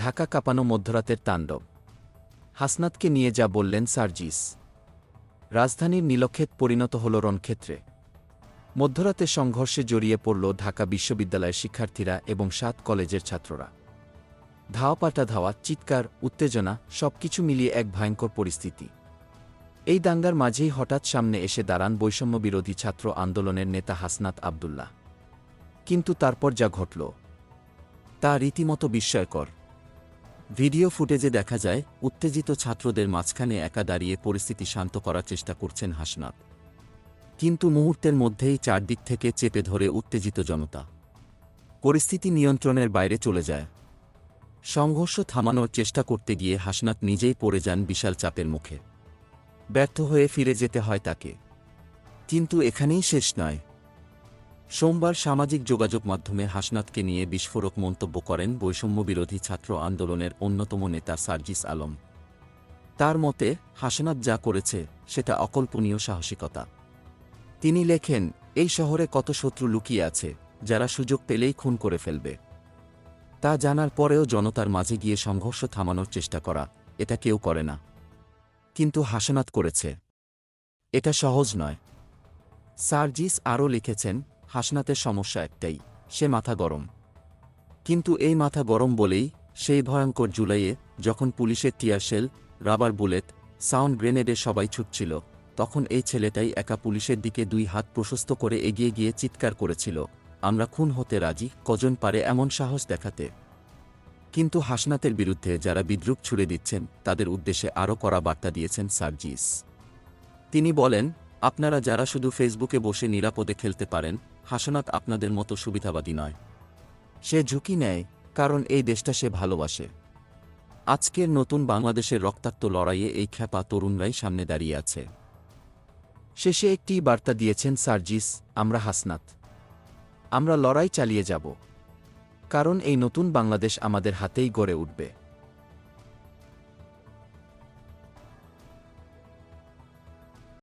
ঢাকা কাঁপানো মধ্যরাতের তাণ্ডব। হাসনাতকে নিয়ে যা বললেন সার্জিস। রাজধানীর নীলক্ষেত পরিণত হল রণক্ষেত্রে। মধ্যরাতে সংঘর্ষে জড়িয়ে পড়ল ঢাকা বিশ্ববিদ্যালয়ের শিক্ষার্থীরা এবং ৭ কলেজের ছাত্ররা। ধাওয়া ধাওয়া, চিৎকার, উত্তেজনা সবকিছু মিলিয়ে এক ভয়ঙ্কর পরিস্থিতি। এই দাঙ্গার মাঝেই হঠাৎ সামনে এসে দাঁড়ান বৈষম্যবিরোধী ছাত্র আন্দোলনের নেতা হাসনাত আবদুল্লাহ। কিন্তু তারপর যা ঘটল তা রীতিমতো বিস্ময়কর। ভিডিও ফুটেজে দেখা যায় উত্তেজিত ছাত্রদের মাঝখানে একা দাঁড়িয়ে পরিস্থিতি শান্ত করার চেষ্টা করছেন হাসনাত। কিন্তু মুহূর্তের মধ্যেই চারদিক থেকে চেপে ধরে উত্তেজিত জনতা। পরিস্থিতি নিয়ন্ত্রণের বাইরে চলে যায়। সংঘর্ষ থামানোর চেষ্টা করতে গিয়ে হাসনাত নিজেই পড়ে যান বিশাল চাপের মুখে। ব্যর্থ হয়ে ফিরে যেতে হয় তাকে। কিন্তু এখানেই শেষ নয়। সোমবার সামাজিক যোগাযোগ মাধ্যমে হাসনাতকে নিয়ে বিস্ফোরক মন্তব্য করেন বৈষম্যবিরোধী ছাত্র আন্দোলনের অন্যতম নেতা সার্জিস আলম। তার মতে হাসনাত যা করেছে সেটা অকল্পনীয় সাহসিকতা। তিনি লেখেন, এই শহরে কত শত্রু লুকিয়ে আছে যারা সুযোগ পেলেই খুন করে ফেলবে। তা জানার পরেও জনতার মাঝে গিয়ে সংঘর্ষ থামানোর চেষ্টা করা, এটা কেউ করে না। কিন্তু হাসনাত করেছে। এটা সহজ নয়। সার্জিস আরও লিখেছেন, হাসনাতের সমস্যা একটাই, সে মাথা গরম। কিন্তু এই মাথা গরম বলেই সেই ভয়ঙ্কর জুলাইয়ে যখন পুলিশের টিয়ারশেল, রাবার বুলেট, সাউন্ড গ্রেনেডে সবাই ছুটছিল, তখন এই ছেলেটাই একা পুলিশের দিকে 2 হাত প্রশস্ত করে এগিয়ে গিয়ে চিৎকার করেছিল, আমরা খুন হতে রাজি, কজন পারে এমন সাহস দেখাতে। কিন্তু হাসনাতের বিরুদ্ধে যারা বিদ্রূপ ছুড়ে দিচ্ছেন তাদের উদ্দেশ্যে আরও কড়া বার্তা দিয়েছেন সার্জিস। তিনি বলেন, আপনারা যারা শুধু ফেসবুকে বসে নিরাপদে খেলতে পারেন, হাসনাত আপনাদের মতো সুবিধাবাদী নয়। সে ঝুঁকি নেয় কারণ এই দেশটা সে ভালোবাসে। আজকের নতুন বাংলাদেশের রক্তাক্ত লড়াইয়ে এই খ্যাপা তরুণরাই সামনে দাঁড়িয়ে আছে। শেষে একটি বার্তা দিয়েছেন সার্জিস, আমরা হাসনাত। আমরা লড়াই চালিয়ে যাব। কারণ এই নতুন বাংলাদেশ আমাদের হাতেই গড়ে উঠবে।